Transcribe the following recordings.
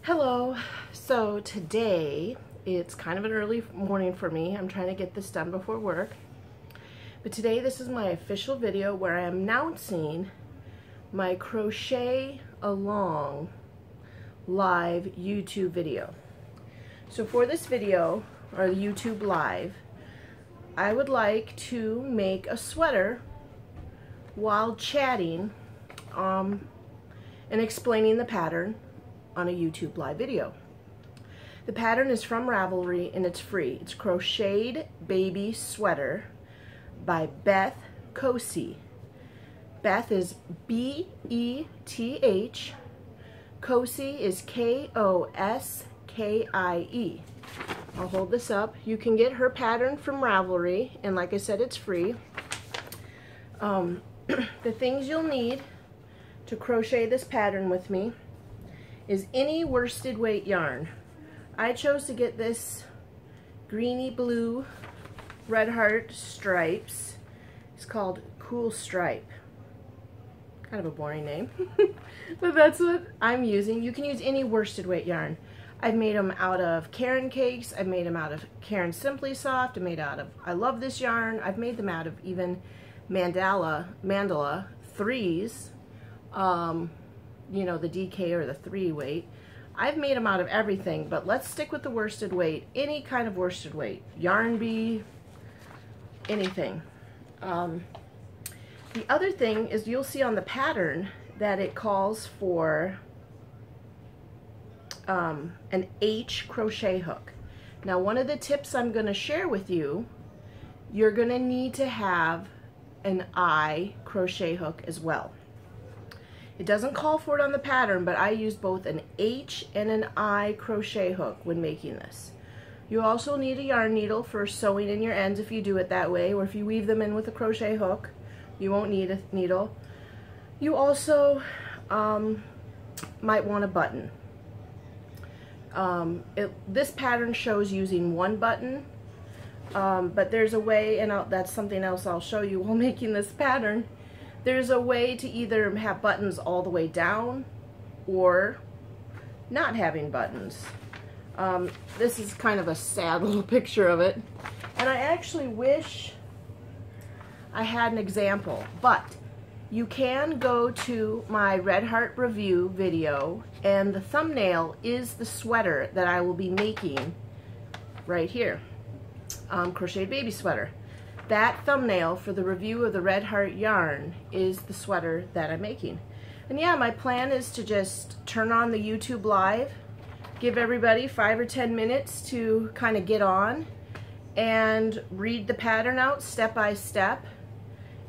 Hello. So today it's kind of an early morning for me. I'm trying to get this done before work. But today this is my official video where I'm announcing my crochet along live YouTube video. So for this video, or the YouTube live, I would like to make a sweater while chatting and explaining the pattern on a YouTube live video. The pattern is from Ravelry and it's free. It's Crochet Baby Sweater by Beth Koskie. Beth is B-E-T-H. Koskie is K-O-S-K-I-E. I'll hold this up. You can get her pattern from Ravelry, and like I said, it's free. The things you'll need to crochet this pattern with me is any worsted weight yarn. I chose to get this greeny blue red heart stripes. It's called Cool Stripe. Kind of a boring name, but that's what I'm using. You can use any worsted weight yarn. I've made them out of Caron Cakes. I've made them out of Caron Simply Soft. I love this yarn. I've made them out of even Mandala 3s. You know, the DK or the 3 weight. I've made them out of everything, but let's stick with the worsted weight. Any kind of worsted weight. Yarn bee, anything. The other thing is you'll see on the pattern that it calls for an H crochet hook. Now, one of the tips I'm going to share with you, you're going to need to have an I crochet hook as well. It doesn't call for it on the pattern, but I use both an H and an I crochet hook when making this. You also need a yarn needle for sewing in your ends if you do it that way, or if you weave them in with a crochet hook, you won't need a needle. You also might want a button. This pattern shows using one button, but there's a way, and that's something else I'll show you while making this pattern. There's a way to either have buttons all the way down or not having buttons. This is kind of a sad little picture of it, and I actually wish I had an example, but you can go to my Red Heart review video, and the thumbnail is the sweater that I will be making right here. Crochet Baby Sweater. That thumbnail for the review of the Red Heart yarn is the sweater that I'm making. And yeah, my plan is to just turn on the YouTube live, give everybody 5 or 10 minutes to kind of get on and read the pattern out step by step,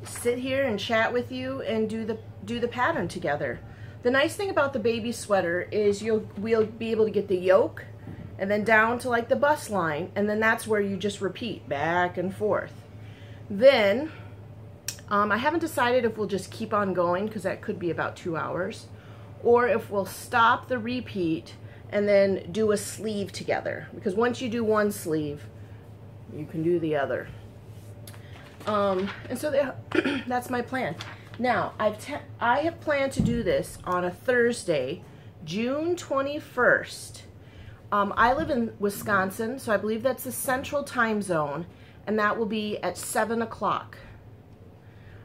sit here and chat with you and do the pattern together. The nice thing about the baby sweater is we'll be able to get the yoke and then down to like the bust line, and then that's where you just repeat back and forth. Then, I haven't decided if we'll just keep on going, because that could be about 2 hours, or if we'll stop the repeat and then do a sleeve together. Because once you do one sleeve, you can do the other. And so that's my plan. Now, I have planned to do this on a Thursday, June 21st. I live in Wisconsin, so I believe that's the central time zone, and that will be at 7 o'clock.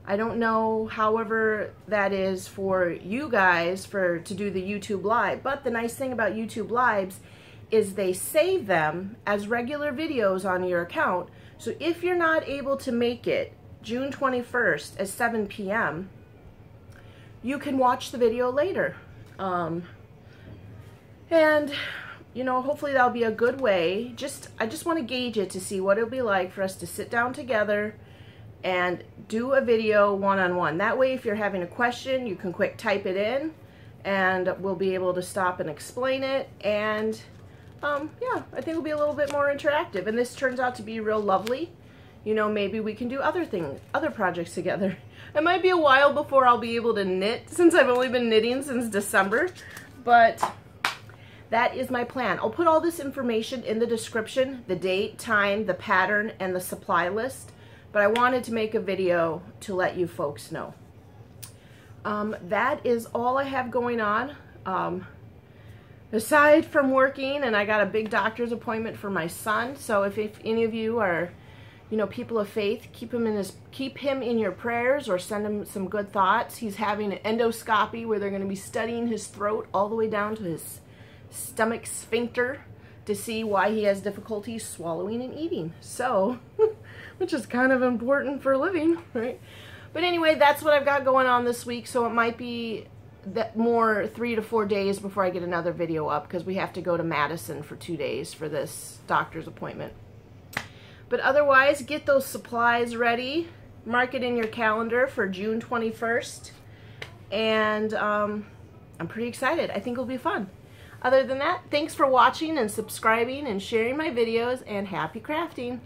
I don't know, however, that is for you guys to do the YouTube Live, but the nice thing about YouTube Lives is they save them as regular videos on your account, so if you're not able to make it June 21st at 7 p.m., you can watch the video later. And you know, hopefully that'll be a good way. I just want to gauge it to see what it'll be like for us to sit down together and do a video one-on-one. That way, if you're having a question, you can quick type it in, and we'll be able to stop and explain it. And yeah, I think it'll be a little bit more interactive. And this turns out to be real lovely. You know, maybe we can do other projects together. It might be a while before I'll be able to knit, since I've only been knitting since December, but that is my plan. I'll put all this information in the description, the date, time, the pattern, and the supply list, but I wanted to make a video to let you folks know. That is all I have going on. aside from working, and I got a big doctor's appointment for my son, so if any of you are, you know, people of faith, keep him in your prayers, or send him some good thoughts. He's having an endoscopy where they're going to be studying his throat all the way down to his stomach sphincter to see why he has difficulty swallowing and eating. So, which is kind of important for a living, right? But anyway, that's what I've got going on this week, so it might be that more 3 to 4 days before I get another video up, because we have to go to Madison for 2 days for this doctor's appointment. But otherwise, get those supplies ready. Mark it in your calendar for June 21st. And I'm pretty excited. I think it'll be fun. Other than that, thanks for watching and subscribing and sharing my videos, and happy crafting.